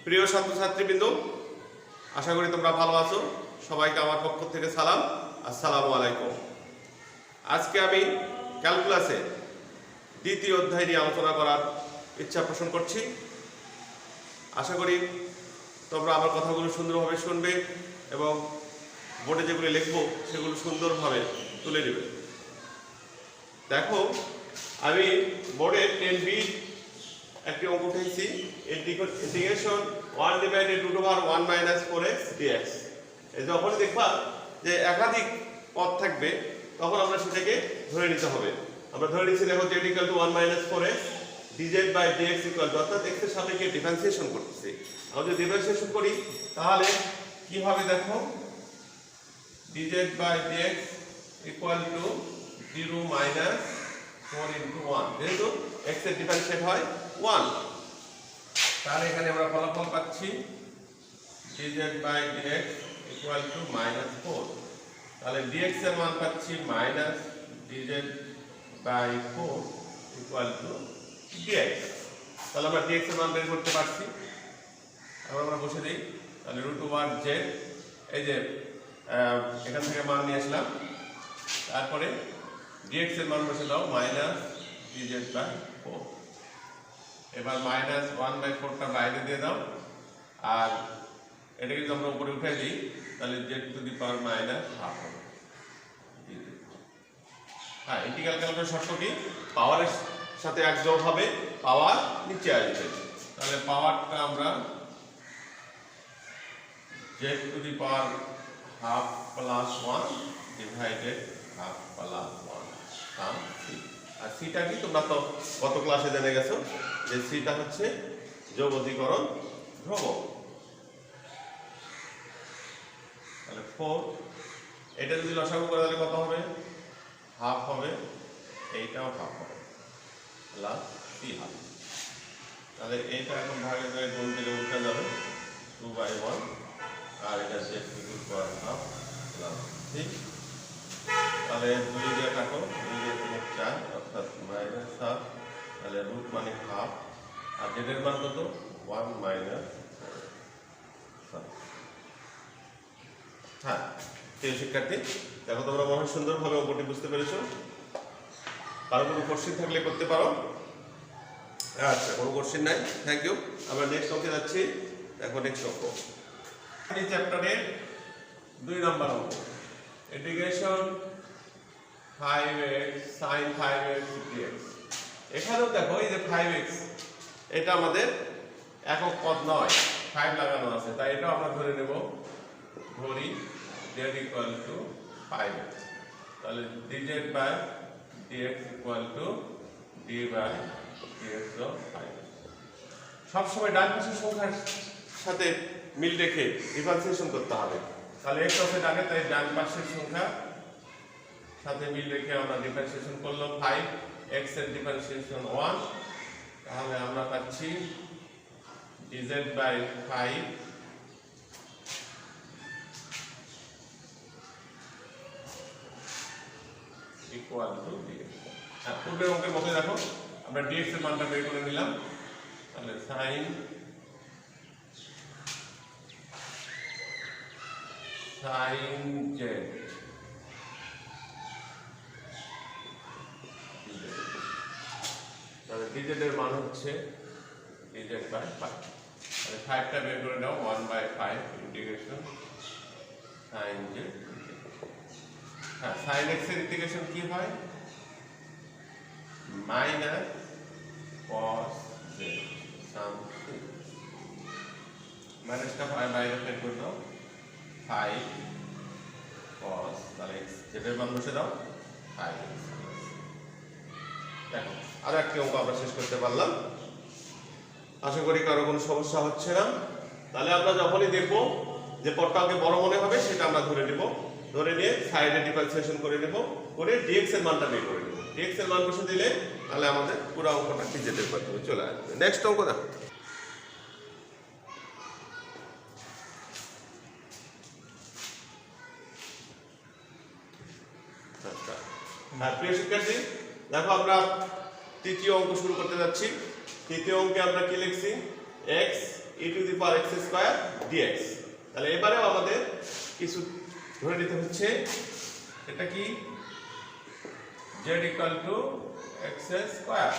প্রিয় ছাত্রছাত্রীবৃন্দ, আশা করি তোমরা ভালো আছো। সবাইকে আমার পক্ষ থেকে সালাম, আসসালামু আলাইকুম। আজকে আমি ক্যালকুলাসে দ্বিতীয় অধ্যায় নিয়ে আলোচনা করার ইচ্ছা পোষণ করছি। আশা করি তোমরা আমার কথাগুলো সুন্দরভাবে শুনবে এবং বোর্ডে যেগুলো লিখবো সেগুলো সুন্দরভাবে তুলে নেবে। দেখো, আমি বোর্ডে 10B একটি অঙ্ক উঠেছি, ইন্টিগ্রেশন 1/√1 - 4x dx। যখন দেখবা যে একাধিক পদ থাকবে তখন আমরা সেটাকে ধরে নিতে হবে। আমরা ধরে নিচ্ছি, দেখো z = 1 - 4x dz/dx অর্থাৎ x এর সাপেক্ষে ডিফারেন্সিয়েশন করতেছি। আমরা যদি ডিফারেন্সিয়েশন করি তাহলে কি হবে? দেখো, dz/dx = 0 - 4 × 1, যেহেতু x এর ডিফারেন্সিয়েট হয় 1, তাহলে এখানে আমরা ফলাফল পাচ্ছি dz/dx = -4। তাহলে dx এর মান পাচ্ছি -dz/4 = dx। তাহলে আমরা dx এর মান বের করতে পারছি। আবার আমরা বসে দিই, তাহলে √1z, এই যে এখান থেকে মান নিয়ে আসলাম, তারপরে dx এর মান বসে দাও -dz/4। এবার -1/4টা বাইরে দিয়ে দাও, আর এটাকে যদি আমরা উপরে উঠে দিই তাহলে z⁻⁻½ হবে। হ্যাঁ, ইন্টিগ্রাল ক্যালকুলাস শর্ত কি? পাওয়ারের সাথে এক যোগ হবে, পাওয়ার নিচে আসবে। তাহলে পাওয়ারটা আমরা z⁻½ + 1 ডিভাইডেড ½ + 1 সাম c। আর সিটা কি? তোমরা তো গত ক্লাসে জেনে গেছো যে সিটা হচ্ছে যোগজীকরণ ধ্রুবক। তাহলে 4, এটা যদি লসাগু করে তাহলে কত হবে? ½ হবে, এইটাও ½ হবে, প্লাস c হবে। তাহলে এইটা এখন ভাগে ভাগে গুণ দিলে উঠে যাবে 2/1, আর এটা z⁻½ + c। তাহলে 2 দিয়ে কাটো, 2 দিয়ে 3 4, অর্থাৎ -7। তাহলে রুট মানে ½ আর z এর মান কত? 1 - 7। হ্যাঁ, প্রিয় শিক্ষার্থী, দেখো তোমরা মনে হয় সুন্দরভাবে অঙ্কটি বুঝতে পেরেছো। কারো কোনো কোশ্চেন থাকলে করতে পারো। আচ্ছা, কোনো কোশ্চেন নাই, থ্যাংক ইউ। আমরা নেক্সট অঙ্কে যাচ্ছি। দেখো নেক্সট অঙ্ক, এই চ্যাপ্টারের 2 নম্বর অঙ্ক, integration 5x sin 5x dx। এখানেও দেখো এই যে 5x, এটা আমাদের একক পদ নয়, 5 লাগানো আছে, তাই এটা আমরা ধরে নেব, ধরি z = 5x। তাহলে dz/dx = d/dx of 5x। সবসময় ডান পাশের সংখ্যার সাথে মিল রেখে ডিফারেন্সিয়েশন করতে হবে। তাহলে x আছে ডানে, তাই ডান পাশের সংখ্যা সাথে মিল রেখে আমরা ডিফারেন্সিয়েশন করলাম 5, x এর ডিফারেন্সিয়েশন 1, তাহলে আমরা পাচ্ছি dz/5 = dx। আর পূর্বের অঙ্কের মতো দেখো আমরা dx এর মানটা বের করে নিলাম। তাহলে sin z, তাহলে dz এর মান হচ্ছে dz/5। তাহলে 5টা বের করে নাও, 1/5 ইন্টিগ্রেশন sin z। হ্যাঁ, sin x এর ইন্টিগ্রেশন কি হয়? -cos z সাম c। মাইনাসটা বাইরে বের করে দাও, 5 cos, তাহলে x z এর মান বসে দাও 5x। দেখো, আর একটি অঙ্ক আমরা শেষ করতে পারলাম। আশা করি কারো কোনো সমস্যা হচ্ছে না। তাহলে আমরা যখনই দেখব যে পদটাকে বড় মনে হবে সেটা আমরা ধরে নেব, ধরে নিয়ে সাইডে ডিফারেন্সিয়েশন করে নেব, করে dx এর মানটা বের করে নেব। dx এর মান বসে দিলে তাহলে আমাদের পুরো অঙ্কটা dz এর মাধ্যমে চলে আসবে। নেক্সট অঙ্ক দেখো, প্রিয় শিক্ষার্থী, দেখো আমরা তৃতীয় অঙ্ক শুরু করতে যাচ্ছি। তৃতীয় অঙ্কে আমরা কি লিখছি x e to the power x square dx। তাহলে এবারেও আমাদের কিছু ধরে নিতে হচ্ছে, এটা কি z equal to x square,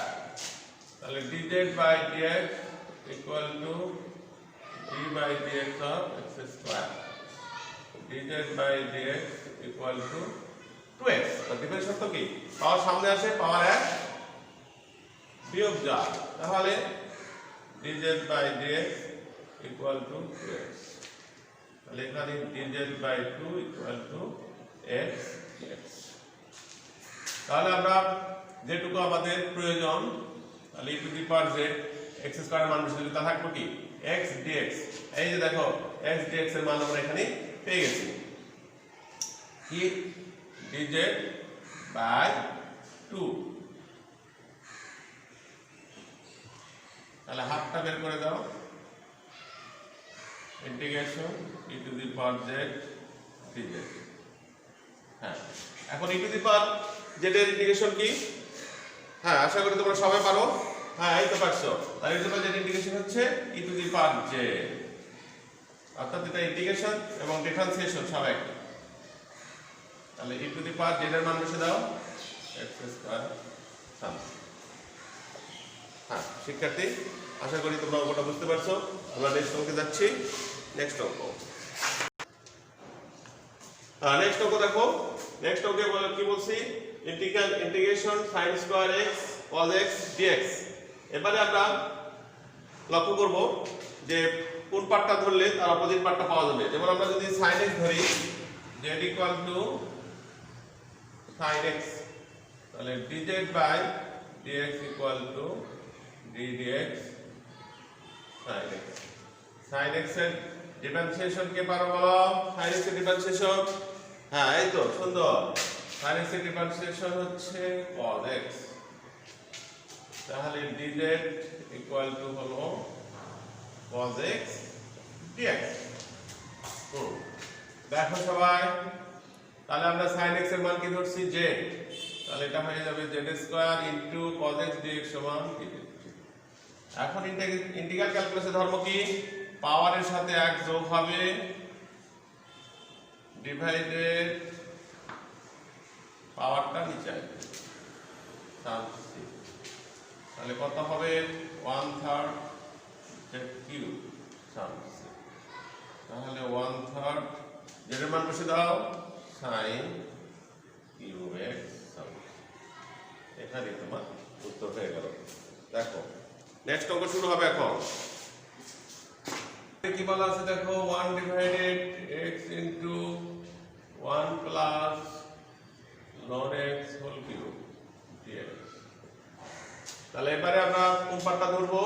তাহলে dz by dx equal to d by dx of x square, dz by dx equal to 2x। তো ডিফারেন্স শর্ত কি, পাওয়ার সামনে আসে, পাওয়ার 1 বিয়োগ যায়, তাহলে dz by dx equal to 2x। তাহলে এখানে dz by 2 equal to x dx। তাহলে আমরা যেটুকু আমাদের প্রয়োজন, তাহলে e to the power z x square মান বসে দিলে তা থাকবে কি x dx। এই যে দেখো x dx এর মান আমরা এখানে পেয়ে গেছি, কি dz বাই 2। তাহলে হাফটা বের করে দাও, integration e to the power z dz। হ্যাঁ, এখন e to the power z এর ইন্টিগ্রেশন কি, হ্যাঁ আশা করি তোমরা সবাই পারো। হ্যাঁ এই তো পারছো। তাহলে e to the power z integration হচ্ছে e to the power z, অর্থাৎ এটা ইন্টিগ্রেশন এবং ডিফারেন্সিয়েশন সব একই। তাহলে e to the power z এর মান বসে দাও x স্কয়ার সামথিং। হ্যাঁ শিক্ষার্থী, আশা করি তোমরা অঙ্কটা বুঝতে পারছো। আমরা নেক্সট অঙ্কে যাচ্ছি। নেক্সট অঙ্ক, নেক্সট অঙ্ক দেখো। নেক্সট অঙ্কে কি বলছি, integration sin square x cos x dx। এবারে আমরা লক্ষ্য করব যে কোন পার্টটা ধরলে তার অপোজিট পার্টটা পাওয়া যাবে। যেমন আমরা যদি sin x ধরি, z equal to sin x, তাহলে dz by dx equal to d dx sin x। sin x এর ডিফারেন্সিয়েশন কে পারো বলো, sin x এর ডিফারেন্সিয়েশন, হ্যাঁ এই তো সুন্দর, sin x এর ডিফারেন্সিয়েশন হচ্ছে cos x। তাহলে dz ইকুয়াল টু হলো cos x dx। দেখো সবাই, তাহলে আমরা sin x এর মান কি ধরছি z, তাহলে এটা হয়ে যাবে z square into cos x dx সমান dz। এখন ইন্টিগ্রাল ক্যালকুলাসের ধর্ম কি, পাওয়ারের সাথে 1 যোগ হবে, ডিভাইডেড পাওয়ারটা নিচে আসবে, তাহলে কত হবে 1/3 z কিউব সামথিং। তাহলে 1/3 z এর মান বসে দাও sin কিউব x সামথিং। এখানে তোমার উত্তর হয়ে গেল। দেখো নেক্সট অঙ্ক শুরু হবে এখন। কি বলা আছে দেখো, 1 divided x into 1 plus ln x whole cube dx। তাহলে এবারে আমরা কোন পার্টটা ধরবো,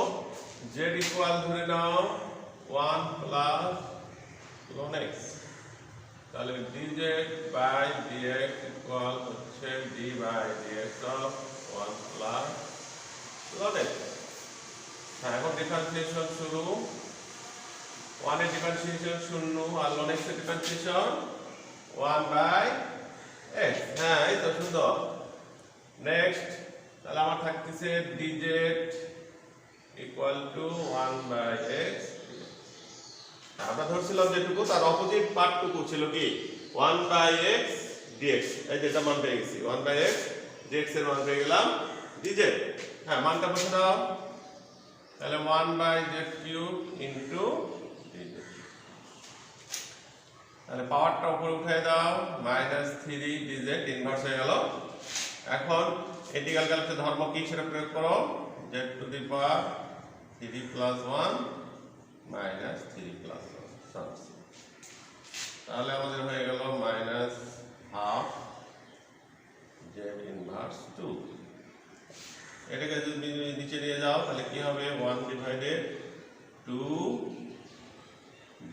z ইকুয়াল ধরে নাও 1 প্লাস ln x, তাহলে dz বাই dx ইকুয়াল হচ্ছে d by dx of 1 plus ln x। হ্যাঁ এখন ডিফারেন্সিয়েশন শুরু, 1 এর ডিফারেন্সিয়েশন 0 আর ln x এর ডিফারেন্সিয়েশন 1 বাই x। হ্যাঁ এই তো সুন্দর। নেক্সট, তাহলে আমার থাকতেছে dz equal to 1 by x। আমরা ধরছিলাম যেটুকু তার অপোজিট পার্টটুকু ছিল কি 1 বাই x dx। এই যেটা মান পেয়ে গেছি 1 বাই x dx এর মান পেয়ে গেলাম dz। হ্যাঁ মানটা বসে দাও, তাহলে 1 by z cube into dz। তাহলে পাওয়ারটা উপরে উঠিয়ে দাও, -3 dz ইনভার্স হয়ে গেল। এখন ইন্টিগ্রাল ক্যালকুলাসের ধর্ম কি সেটা প্রয়োগ করো, z two the power 3 plus 1 minus 3 plus 1। তাহলে আমাদের হয়ে গেল -হাফ z ইনভার্স 2। এটাকে যদি নিচে নিয়ে যাও তাহলে কি হবে, 1 ডিভাইডেড 2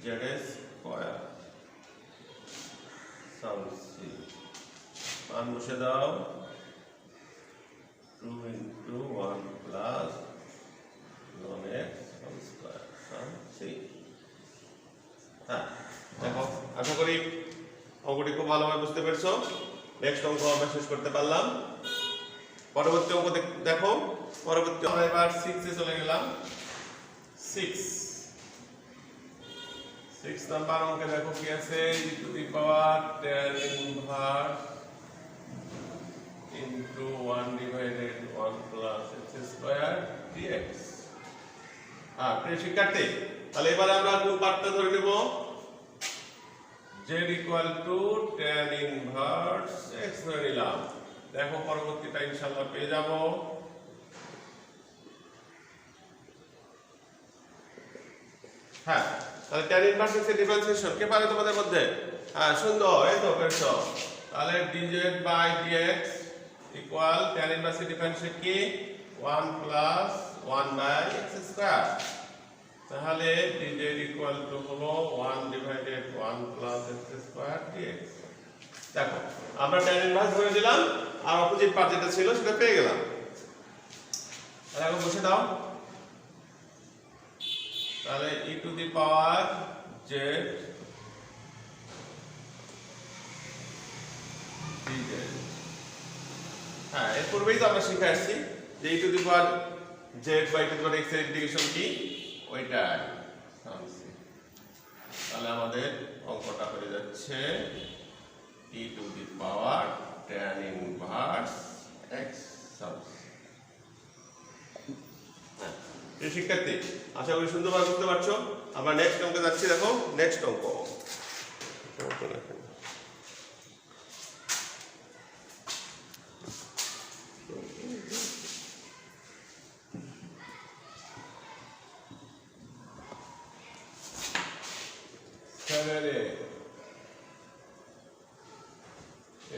z স্কয়ার সামথিং। মান বসে দাও 2 into 1 plus ln x whole square something. হ্যাঁ দেখো আশা করি অঙ্কটি খুব ভালোভাবে বুঝতে পেরেছো। নেক্সট অঙ্ক আমরা শেষ করতে পারলাম। পরবর্তী অঙ্ক দেখো, পরবর্তী আমরা এবার 6 এ চলে গেলাম। 6 নাম্বার অঙ্কে দেখো কি আছে, e to the power tan inverse into 1 divided 1 plus x square dx। প্রিয় শিক্ষার্থী, তাহলে এবারে আমরা কোন পার্টটা ধরে নেব? z equal to tan inverse x ধরে নিলাম। দেখো পরবর্তীটা ইনশাআল্লাহ পেয়ে যাব। হ্যাঁ, তাহলে tan inverse x এর ডিফারেন্সিয়েশন কে পারে তোমাদের মধ্যে? হ্যাঁ, সুন্দর, এই তো পেয়েছো। তাহলে dz by dx equal tan inverse এর ডিফারেন্সিয়েশন কি? 1 plus 1 by x square। তাহলে dz equal to হলো 1 divided 1 plus x square dx। দেখো আমরা tan inverse ধরে দিলাম আর অপোজিট পার্ট যেটা ছিল সেটা পেয়ে গেলাম। তাহলে এখন বসে দাও। তাহলে e to the power z dz। হ্যাঁ, এর পূর্বেই তো আমরা শিখে আসছি যে e to the power z by e to the power x এর ইন্টিগ্রেশন কি? ওইটা। তাহলে আমাদের অঙ্কটা হয়ে যাচ্ছে e to the power tan inverse x sums. শিক্ষার্থী, আশা করি সুন্দরভাবে বুঝতে পারছো। আমরা নেক্সট অঙ্কে যাচ্ছি। দেখো নেক্সট অঙ্ক।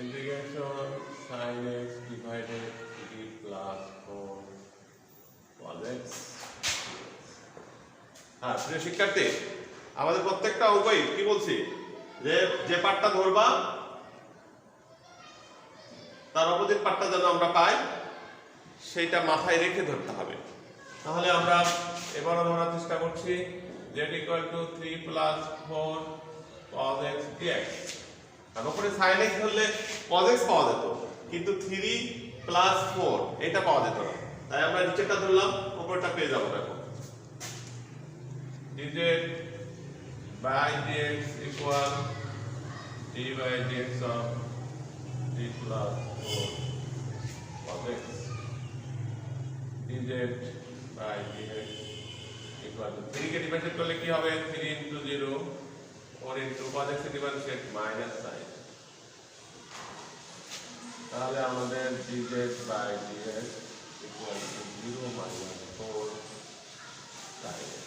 Integration sin x divided 3 plus 4 cos x। হ্যাঁ, প্রিয় শিক্ষার্থী, আমাদের প্রত্যেকটা অঙ্কই কি বলছি যে যে পার্টটা ধরবা তার অপোজিট পার্টটা যেন আমরা পাই সেইটা মাথায় রেখে ধরতে হবে। তাহলে আমরা এবারও ধরার চেষ্টা করছি z equal to 3 plus 4 cos x dx। আর উপরে sin x ধরলে cos x পাওয়া যেত, কিন্তু 3 plus 4 এটা পাওয়া যেত না। তাই আমরা নিচেরটা ধরলাম, উপরটা পেয়ে যাবো। দেখো dz by dx equal d by dx of 3 plus 4 cos x। dz by dx equal to 3 K differentiate করলে কি হবে? 3 into 0 4 into cos x differentiate minus sine. তাহলে আমাদের dz by dx equal to 0 minus 4 sin x।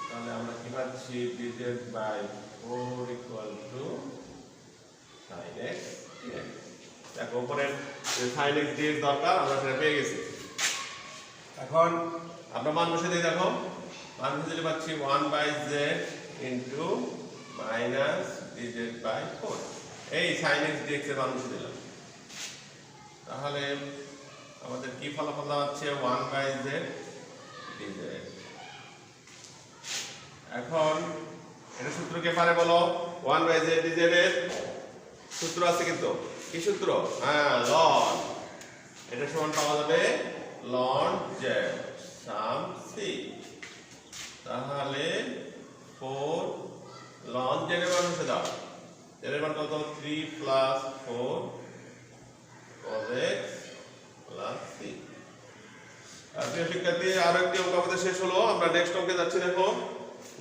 তাহলে আমরা কি পাচ্ছি? dz by 4 equal to sin x dx। দেখো উপরের sin x dx দরকার, আমরা সেটা পেয়ে গেছি। এখন আমরা মান বসে দিই। দেখো মান বসে দিলে পাচ্ছি 1 by z into minus dz by 4। এই sin x dx এর মান বসে দিলাম। তাহলে আমাদের কি ফলাফল দাঁড়াচ্ছে? 1 by z dz। এখন এটা সূত্র কে পারে বলো? 1 by z dz এর সূত্র আছে, কিন্তু কি সূত্র? হ্যাঁ, ln। এটা সমান পাওয়া যাবে ln z সাম c। তাহলে 4 ln z এর মান বসে দাও। z এর মান কত? 3 plus 4 cos x plus c। প্রিয় শিক্ষার্থী, আরো একটি অঙ্ক আমাদের শেষ হলো। আমরা নেক্সট অঙ্কে যাচ্ছি। দেখো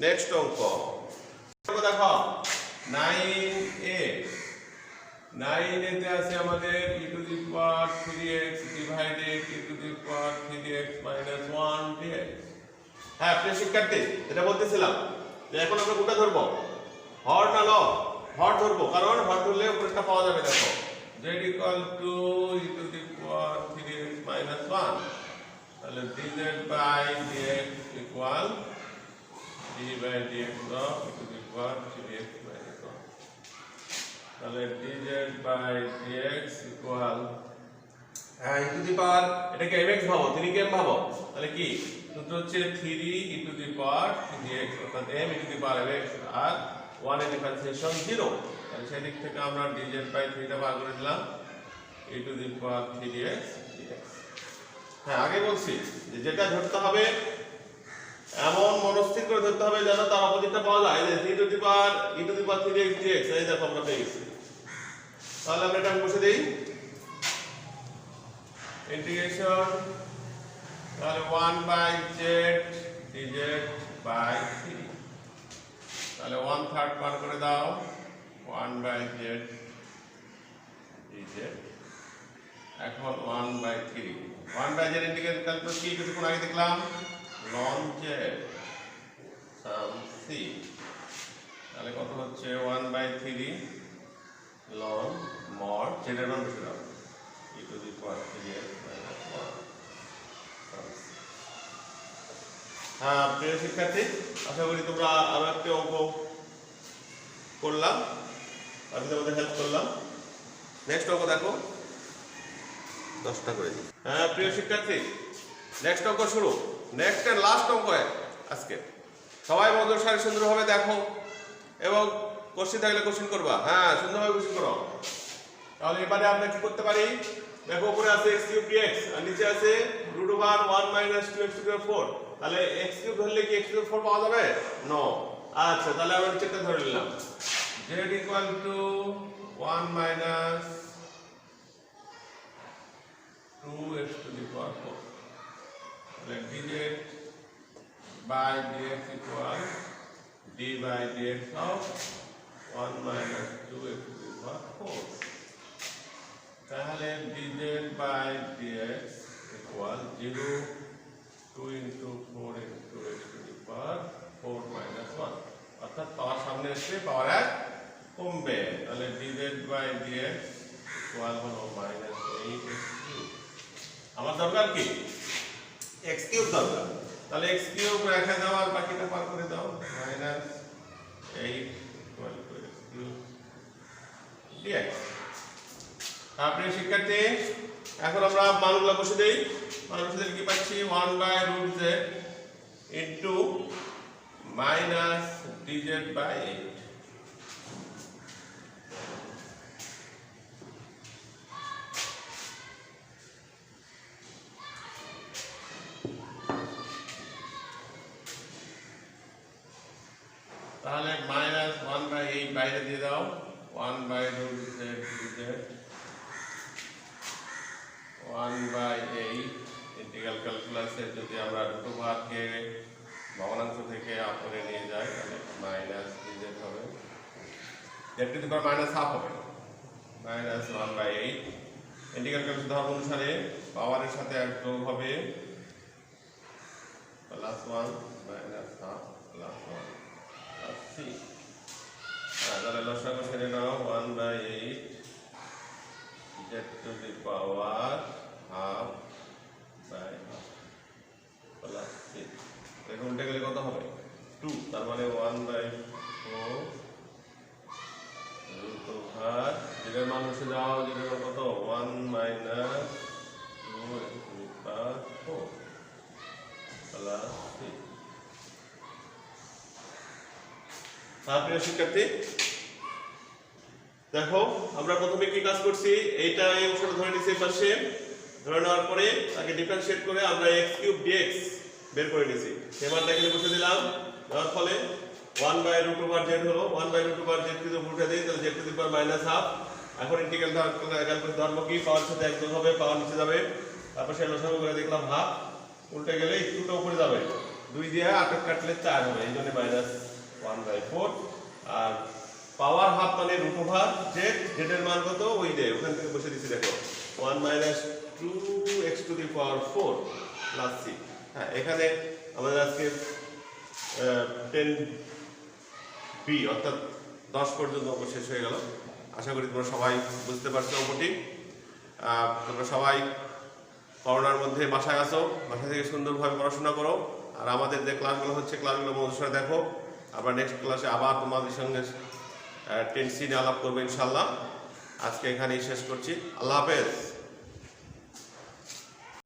নেক্সট অঙ্ক। দেখো 9x। 9 এতে আছে আমাদের e to the power 3x divided e to the power 3x minus 1 dx। হ্যাঁ, প্রিয় শিক্ষার্থী, এটা বলতেছিলাম যে এখন আমরা কোনটা ধরবো? হর না লব? হর ধরবো, কারণ হর ধরলে উপরেরটা পাওয়া যাবে। দেখো z equal to e to the power 3x minus 1। তাহলে dz by dx equal d by dx of e to the power 3x minus 1। তাহলে dz by dx equal e to the power, এটাকে mx ভাবো, 3 কে m ভাবো। তাহলে কি সূত্র হচ্ছে 3 e to the power 3x, অর্থাৎ m e to the power mx আর 1 এর ডিফারেন্সিয়েশন 0। তাহলে সেই দিক থেকে আমরা dz by 3 টা বার করে দিলাম, e to the power 3x dx। হ্যাঁ আগে বলছি যে যেটা ধরতে হবে এমন মনস্থির করে ধরতে হবে যেন তার অপোজিটটা পাওয়া যায়। যে 3 two the power e to the power 3x dx, এই দেখো আমরা পেয়ে গেছি। তাহলে আমরা এটা বসে দেই ইন্টিগ্রেশন, তাহলে 1/z dz বাই 3, তাহলে 1/3 বার করে দাও 1/z dz, এখন 1/3 1/z ইন্টিগ্রেশন ক্যালকুলাস কি কিছুক্ষণ আগে দেখলাম ln z সাম c, তাহলে কত হচ্ছে 1/3 ln mod z এর মান বসে দাও e to the power 3x minus 1। হ্যাঁ প্রিয় শিক্ষার্থী, আশা করি তোমরা আরো একটি অঙ্ক করলাম, আমি তোমাদের হেল্প করলাম। নেক্সট অঙ্ক দেখো 10টা করে দিই। হ্যাঁ প্রিয় শিক্ষার্থী, নেক্সট অঙ্ক শুরু, নেক্সট এন্ড লাস্ট অঙ্ক আজকে। সবাই মনোযোগ সারি সুন্দরভাবে দেখো এবং কোশ্চেন থাকলে কোশ্চেন করবা। হ্যাঁ সুন্দরভাবে কোশ্চেন করো। তাহলে এবারে আমরা কি করতে পারি, দেখো উপরে আছে x কিউব dx আর নিচে আছে √1 - 2x টু দি পাওয়ার 4, তাহলে x কিউব ধরলে কি x টু দি পাওয়ার 4 পাওয়া যাবে? নো। আচ্ছা তাহলে আমরা নিচেটা ধরে নিলাম z equal to 1 - 2x to the power 4, তাহলে dz by dx equal d by dx of 1 - 2x to the power 4, তাহলে dz by dx equal 0 2 into 4 into x to the power 4 minus 1, অর্থাৎ পাওয়ার সামনে এসে পাওয়ার 1 কমবে, তাহলে dz by dx equal হলো -8x cube। আমার দরকার কি x কিউব দরকার, তাহলে x কিউব রেখে দাও আর বাকিটা পার করে দাও -8 equal to x cube dx। আপনি শিক্ষার্থী এখন আমরা মানগুলো বসে দেই, মান বসে দিলে কি পাচ্ছি 1/√z ইনটু -dz by 8, তাহলে -1/8 বাইরে দিয়ে দাও 1/√z dz 1/8 ইন্টিগ্রাল ক্যালকুলাসে যদি আমরা দুটো ভাগকে ভগ্নাংশ থেকে আপরে নিয়ে যাই তাহলে -dz হবে, z টু দি পাওয়ার -1/2 হবে, -1/8 ইন্টিগ্রাল ক্যালকুলাস ধর্ম অনুসারে পাওয়ারের সাথে এক যোগ হবে +1 -1/2 +1 +c, তাহলে লসাগু সেরে নাও 1/8 z two the power 1/2 + c, এটা উল্টে গেলে কত হবে 2, তার মানে 1/4 যেটার মান বসে যাও, যেটার মান কত 1 - 2 x to the power 4 + c। প্রিয় শিক্ষার্থী দেখো আমরা প্রথমে কি কাজ করছি, এইটা এই অংশটা ধরে নিয়েছি পাশে, ধরে নেওয়ার পরে তাকে ডিফারেন্সিয়েট করে আমরা x কিউব dx বের করে নিয়েছি, এবারটা এখানে বসে দিলাম, দেওয়ার ফলে 1/√z হলো 1/√z যদি উল্টে দেই তাহলে z টু দি পাওয়ার -1/2। এখন ইন্টিগ্রাল ক্যালকুলাস ধর্ম কি পাওয়ার সাথে একযোগ হবে, পাওয়ার নিচে যাবে, তারপর সেই লসাগু করে দেখলাম হাফ, উল্টে গেলে একটুটা উপরে যাবে, 2 দিয়ে 8 কাটলে 4 হবে, এই জন্য -1/4, আর পাওয়ার হাফ মানে √z, z এর মান কত ওই যে ওখান থেকে বসে দিছি দেখো 1 - 2x to the power 4 + c। হ্যাঁ এখানে আমাদের আজকে 10b অর্থাৎ 10 পর্যন্ত অঙ্ক শেষ হয়ে গেল। আশা করি তোমরা সবাই বুঝতে পারছো অঙ্কটি। তোমরা সবাই করোনার মধ্যে বাসায় আসো, বাসা থেকে সুন্দরভাবে পড়াশোনা করো, আর আমাদের যে ক্লাসগুলো হচ্ছে ক্লাসগুলো মনোযোগ দেখো। আমরা নেক্সট ক্লাসে আবার তোমাদের সঙ্গে 10C নিয়ে আলাপ করবো ইনশাল্লাহ। আজকে এখানেই শেষ করছি, আল্লাহ হাফেজ।